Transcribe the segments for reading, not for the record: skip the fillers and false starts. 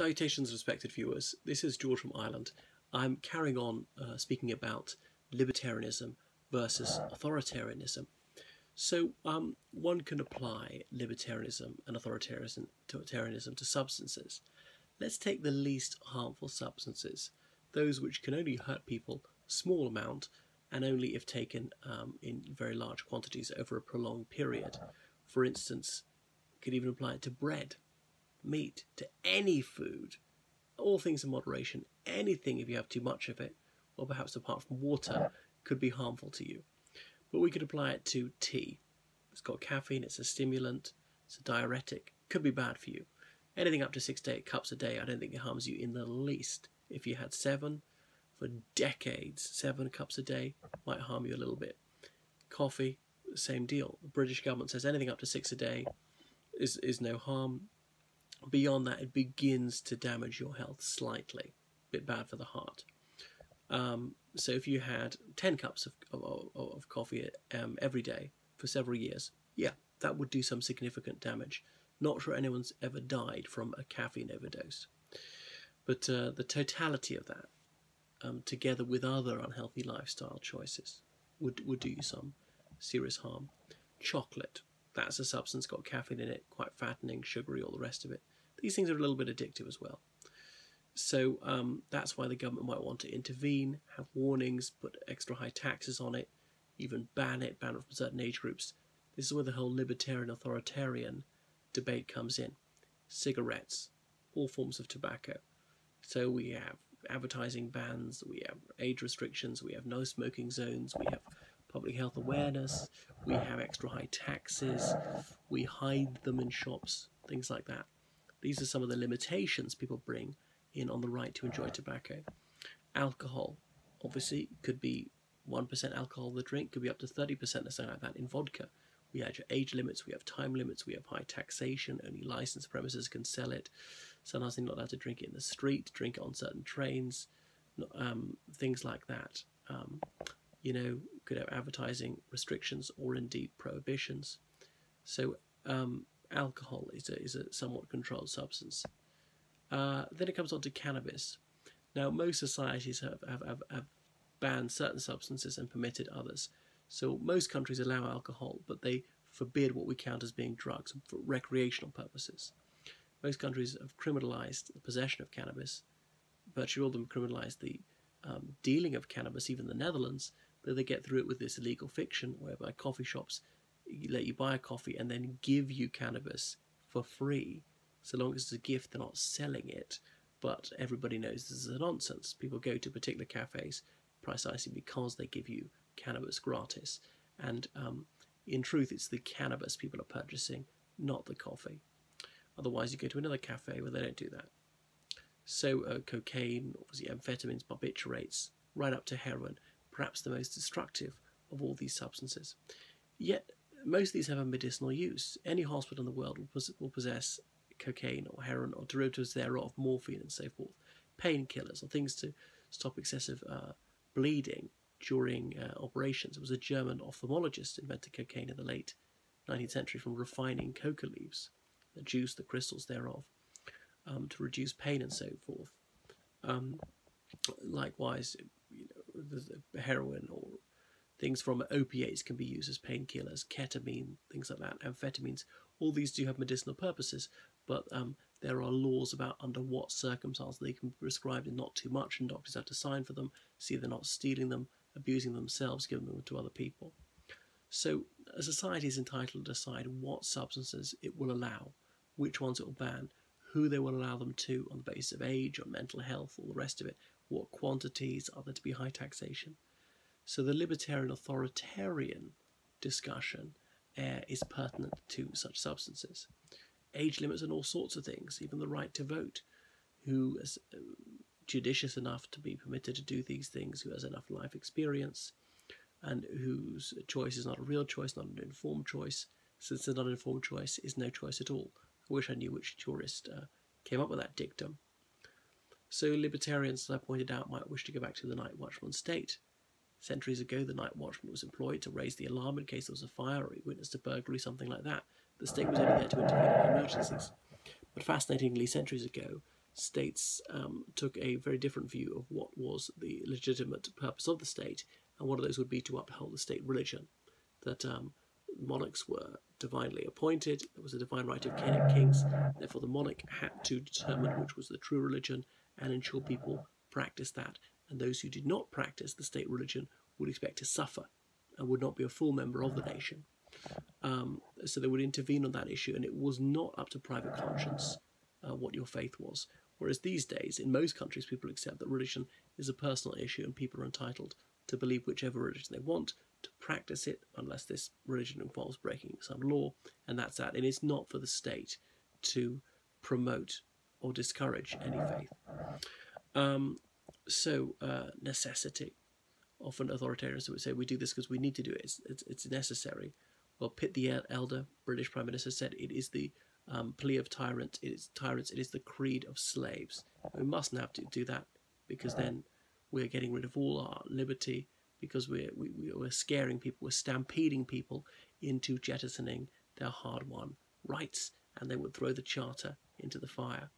Salutations, respected viewers. This is George from Ireland. I'm carrying on speaking about libertarianism versus authoritarianism. So one can apply libertarianism and authoritarianism to substances. Let's take the least harmful substances, those which can only hurt people a small amount and only if taken in very large quantities over a prolonged period. For instance, you could even apply it to bread, meat, to any food, all things in moderation. Anything, if you have too much of it, or perhaps apart from water, could be harmful to you. But we could apply it to tea. It's got caffeine, it's a stimulant, it's a diuretic, could be bad for you. Anything up to 6 to 8 cups a day, I don't think it harms you in the least. If you had 7 for decades, 7 cups a day might harm you a little bit. Coffee, same deal. The British government says anything up to 6 a day is no harm. Beyond that, it begins to damage your health slightly. A bit bad for the heart. So if you had 10 cups of coffee every day for several years, yeah, that would do some significant damage. Not sure anyone's ever died from a caffeine overdose. But the totality of that, together with other unhealthy lifestyle choices, would do you some serious harm. Chocolate, that's a substance, got caffeine in it, quite fattening, sugary, all the rest of it. These things are a little bit addictive as well. So that's why the government might want to intervene, have warnings, put extra high taxes on it, even ban it from certain age groups. This is where the whole libertarian authoritarian debate comes in. Cigarettes, all forms of tobacco. So we have advertising bans, we have age restrictions, we have no smoking zones, we have public health awareness, we have extra high taxes, we hide them in shops, things like that. These are some of the limitations people bring in on the right to enjoy tobacco. Alcohol, obviously, could be 1% alcohol in the drink, could be up to 30% or something like that in vodka. We have age limits, we have time limits, we have high taxation, only licensed premises can sell it. Sometimes they're not allowed to drink it in the street, drink it on certain trains, things like that. Could have advertising restrictions or indeed prohibitions. So alcohol is a somewhat controlled substance. Then it comes on to cannabis. Now, most societies have banned certain substances and permitted others. So most countries allow alcohol, but they forbid what we count as being drugs for recreational purposes. Most countries have criminalized the possession of cannabis. Virtually all of them criminalized the dealing of cannabis, even the Netherlands, though they get through it with this illegal fiction whereby coffee shops let you buy a coffee and then give you cannabis for free. So long as it's a gift, they're not selling it. But everybody knows this is a nonsense. People go to particular cafes precisely because they give you cannabis gratis. And in truth, it's the cannabis people are purchasing, not the coffee. Otherwise, you go to another cafe where they don't do that. So cocaine, obviously amphetamines, barbiturates, right up to heroin, perhaps the most destructive of all these substances. Yet, most of these have a medicinal use. Any hospital in the world will possess cocaine or heroin or derivatives thereof, morphine and so forth, painkillers or things to stop excessive bleeding during operations. It was a German ophthalmologist who invented cocaine in the late 19th century from refining coca leaves, the juice, the crystals thereof, to reduce pain and so forth. Likewise, the heroin or things from opiates can be used as painkillers, ketamine, things like that, amphetamines. All these do have medicinal purposes, but there are laws about under what circumstances they can be prescribed and not too much, and doctors have to sign for them, see they're not stealing them, abusing themselves, giving them to other people. So a society is entitled to decide what substances it will allow, which ones it will ban, who they will allow them to on the basis of age or mental health, all the rest of it, what quantities are there to be high taxation. So the libertarian authoritarian discussion is pertinent to such substances. Age limits on all sorts of things, even the right to vote. Who is judicious enough to be permitted to do these things, who has enough life experience, and whose choice is not a real choice, not an informed choice. Since it's not an informed choice, is no choice at all. I wish I knew which jurist came up with that dictum. So libertarians, as I pointed out, might wish to go back to the night watchman state. Centuries ago, the night watchman was employed to raise the alarm in case there was a fire or he witnessed a burglary, something like that. The state was only there to intervene in emergencies. But fascinatingly, centuries ago, states took a very different view of what was the legitimate purpose of the state, and one of those would be to uphold the state religion, that monarchs were divinely appointed, there was a divine right of king and kings, therefore the monarch had to determine which was the true religion and ensure people practiced that, and those who did not practice the state religion would expect to suffer and would not be a full member of the nation. So they would intervene on that issue, and it was not up to private conscience what your faith was. Whereas these days, in most countries, people accept that religion is a personal issue and people are entitled to believe whichever religion they want, to practice it, unless this religion involves breaking some law, and that's that. And it's not for the state to promote or discourage any faith. Necessity. Often authoritarians would say we do this because we need to do it. It's necessary. Well, Pitt the Elder, British Prime Minister, said it is the plea of tyrants. It is the creed of slaves. We mustn't have to do that, because then we're getting rid of all our liberty, because we're scaring people, we're stampeding people into jettisoning their hard-won rights, and they would throw the charter into the fire.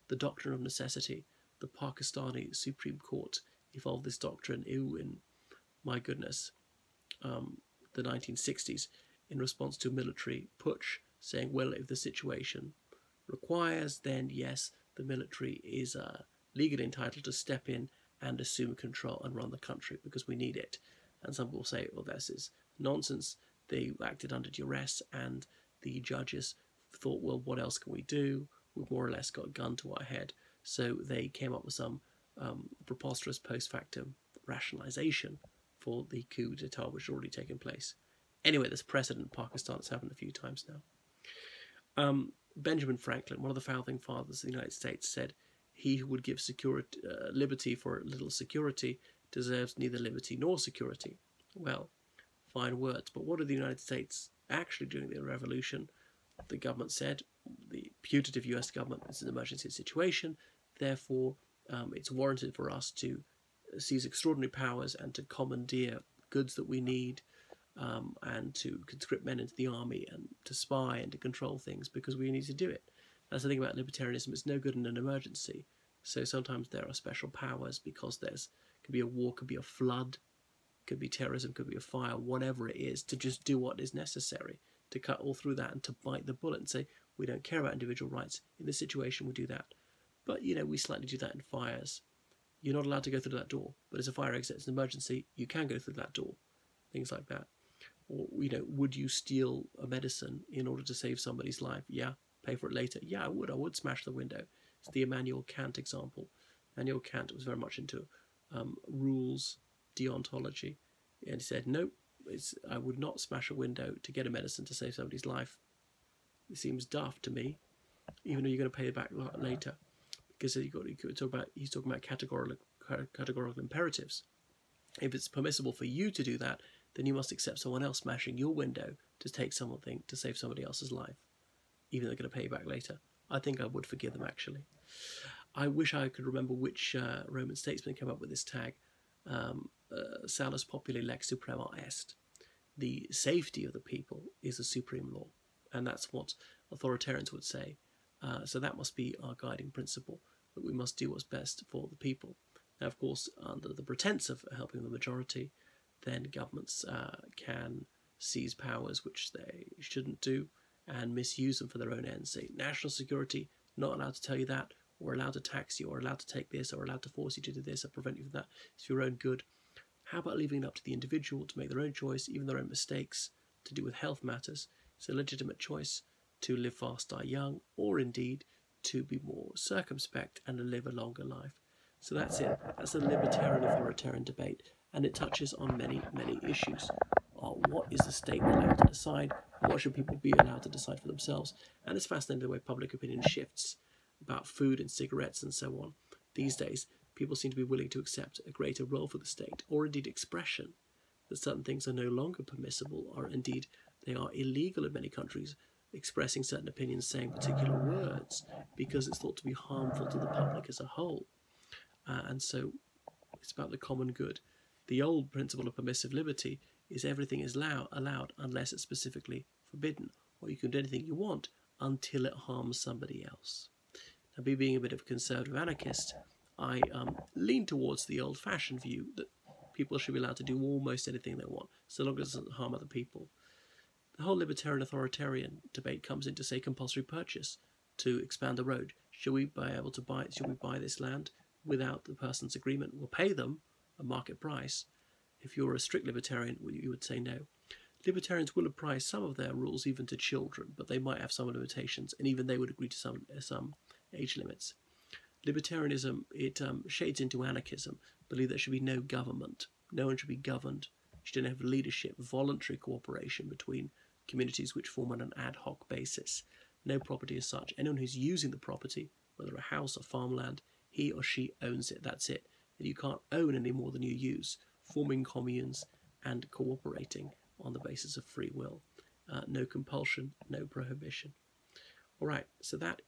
The doctrine of necessity. The Pakistani Supreme Court evolved this doctrine in, my goodness, the 1960s, in response to a military putsch, saying, well, if the situation requires, then yes, the military is legally entitled to step in and assume control and run the country because we need it. And some people say, well, this is nonsense. They acted under duress, and the judges thought, well, what else can we do? We've more or less got a gun to our head. So they came up with some preposterous post factum rationalization for the coup d'etat which had already taken place. Anyway, there's precedent in Pakistan. It's happened a few times now. Benjamin Franklin, one of the founding fathers of the United States, said, he who would give liberty for little security deserves neither liberty nor security. Well, fine words, but what did the United States actually do during the revolution? The government said, the putative US government, this is an emergency situation, therefore it's warranted for us to seize extraordinary powers and to commandeer goods that we need, and to conscript men into the army and to spy and to control things because we need to do it. That's the thing about libertarianism, it's no good in an emergency. So sometimes there are special powers because could be a war, could be a flood, could be terrorism, could be a fire, whatever it is, to just do what is necessary, to cut all through that and to bite the bullet and say, we don't care about individual rights. In this situation, we do that. But, we slightly do that in fires. You're not allowed to go through that door. But as a fire exit, it's an emergency, you can go through that door. Things like that. Or, would you steal a medicine in order to save somebody's life? Yeah. Pay for it later? Yeah, I would. I would smash the window. It's the Immanuel Kant example. Immanuel Kant was very much into rules, deontology. And he said, nope, I would not smash a window to get a medicine to save somebody's life. It seems daft to me, even though you're going to pay it back later. Because he's talking about categorical imperatives. If it's permissible for you to do that, then you must accept someone else smashing your window to take something to save somebody else's life, even though they're going to pay you back later. I think I would forgive them, actually. I wish I could remember which Roman statesman came up with this tag. Salus populi lex suprema est. The safety of the people is the supreme law. And that's what authoritarians would say. So that must be our guiding principle, that we must do what's best for the people. Now, of course, under the pretense of helping the majority, then governments can seize powers which they shouldn't do and misuse them for their own ends. Say, national security, not allowed to tell you that, or allowed to tax you, or allowed to take this, or allowed to force you to do this, or prevent you from that. It's for your own good. How about leaving it up to the individual to make their own choice, even their own mistakes, to do with health matters? It's a legitimate choice to live fast, die young, or indeed to be more circumspect and live a longer life. So that's it. That's a libertarian authoritarian debate, and it touches on many, many issues. What is the state allowed to decide? What should people be allowed to decide for themselves? And it's fascinating the way public opinion shifts about food and cigarettes and so on. These days, people seem to be willing to accept a greater role for the state, or indeed expression, that certain things are no longer permissible, or indeed they are illegal in many countries, expressing certain opinions, saying particular words, because it's thought to be harmful to the public as a whole. And so it's about the common good. The old principle of permissive liberty is everything is allowed unless it's specifically forbidden, or you can do anything you want until it harms somebody else. And me being a bit of a conservative anarchist, I lean towards the old-fashioned view that people should be allowed to do almost anything they want, so long as it doesn't harm other people. The whole libertarian authoritarian debate comes into, say, compulsory purchase to expand the road. Should we be able to buy it? Should we buy this land without the person's agreement? We'll pay them a market price. If you're a strict libertarian, you would say no. Libertarians will apply some of their rules even to children, but they might have some limitations, and even they would agree to some age limits. Libertarianism, it shades into anarchism, believe there should be no government. No one should be governed. You should have leadership, voluntary cooperation between communities which form on an ad hoc basis. No property as such. Anyone who's using the property, whether a house or farmland, he or she owns it. That's it. And you can't own any more than you use. Forming communes and cooperating on the basis of free will. No compulsion, no prohibition. All right, so that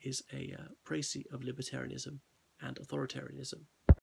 is a précis of libertarianism and authoritarianism.